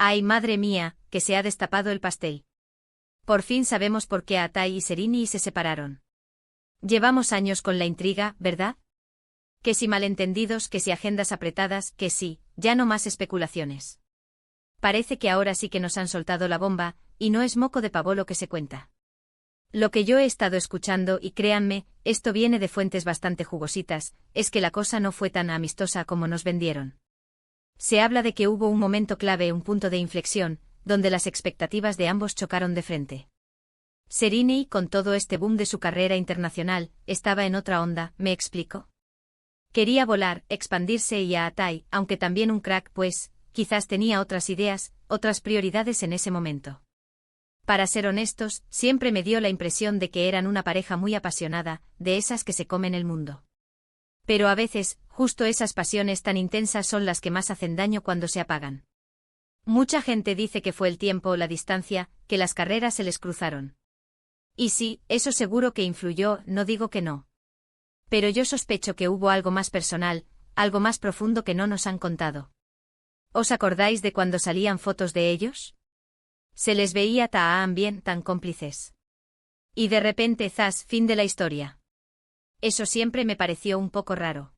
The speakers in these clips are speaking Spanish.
Ay, madre mía, que se ha destapado el pastel. Por fin sabemos por qué Atai y Serini se separaron. Llevamos años con la intriga, ¿verdad? Que si malentendidos, que si agendas apretadas, que sí, ya no más especulaciones. Parece que ahora sí que nos han soltado la bomba, y no es moco de pavo lo que se cuenta. Lo que yo he estado escuchando, y créanme, esto viene de fuentes bastante jugositas, es que la cosa no fue tan amistosa como nos vendieron. Se habla de que hubo un momento clave, un punto de inflexión, donde las expectativas de ambos chocaron de frente. Serini, con todo este boom de su carrera internacional, estaba en otra onda, ¿me explico? Quería volar, expandirse y a Atai, aunque también un crack, pues, quizás tenía otras ideas, otras prioridades en ese momento. Para ser honestos, siempre me dio la impresión de que eran una pareja muy apasionada, de esas que se comen el mundo. Pero a veces, justo esas pasiones tan intensas son las que más hacen daño cuando se apagan. Mucha gente dice que fue el tiempo o la distancia, que las carreras se les cruzaron. Y sí, eso seguro que influyó, no digo que no. Pero yo sospecho que hubo algo más personal, algo más profundo que no nos han contado. ¿Os acordáis de cuando salían fotos de ellos? Se les veía tan bien, tan cómplices. Y de repente, zas, fin de la historia. Eso siempre me pareció un poco raro.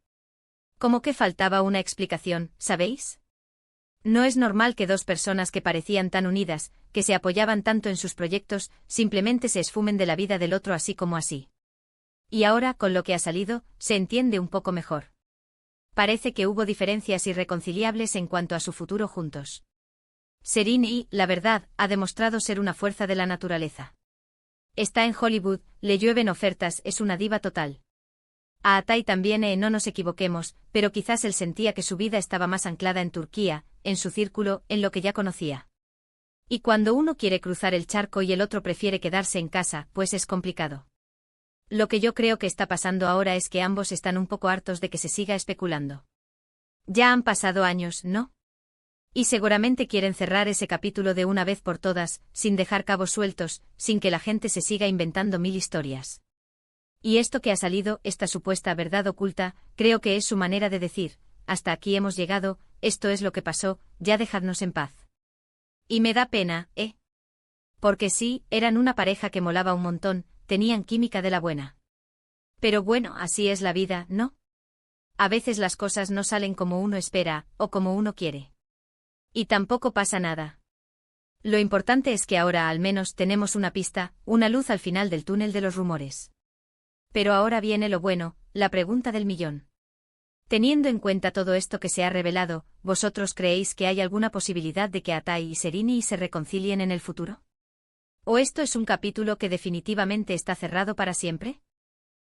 Como que faltaba una explicación, ¿sabéis? No es normal que dos personas que parecían tan unidas, que se apoyaban tanto en sus proyectos, simplemente se esfumen de la vida del otro así como así. Y ahora, con lo que ha salido, se entiende un poco mejor. Parece que hubo diferencias irreconciliables en cuanto a su futuro juntos. Serini, la verdad, ha demostrado ser una fuerza de la naturaleza. Está en Hollywood, le llueven ofertas, es una diva total. A Atai también, no nos equivoquemos, pero quizás él sentía que su vida estaba más anclada en Turquía, en su círculo, en lo que ya conocía. Y cuando uno quiere cruzar el charco y el otro prefiere quedarse en casa, pues es complicado. Lo que yo creo que está pasando ahora es que ambos están un poco hartos de que se siga especulando. Ya han pasado años, ¿no? Y seguramente quieren cerrar ese capítulo de una vez por todas, sin dejar cabos sueltos, sin que la gente se siga inventando mil historias. Y esto que ha salido, esta supuesta verdad oculta, creo que es su manera de decir, hasta aquí hemos llegado, esto es lo que pasó, ya dejadnos en paz. Y me da pena, ¿eh? Porque sí, eran una pareja que molaba un montón, tenían química de la buena. Pero bueno, así es la vida, ¿no? A veces las cosas no salen como uno espera, o como uno quiere. Y tampoco pasa nada. Lo importante es que ahora al menos tenemos una pista, una luz al final del túnel de los rumores. Pero ahora viene lo bueno, la pregunta del millón. Teniendo en cuenta todo esto que se ha revelado, ¿vosotros creéis que hay alguna posibilidad de que Atai y Serini se reconcilien en el futuro? ¿O esto es un capítulo que definitivamente está cerrado para siempre?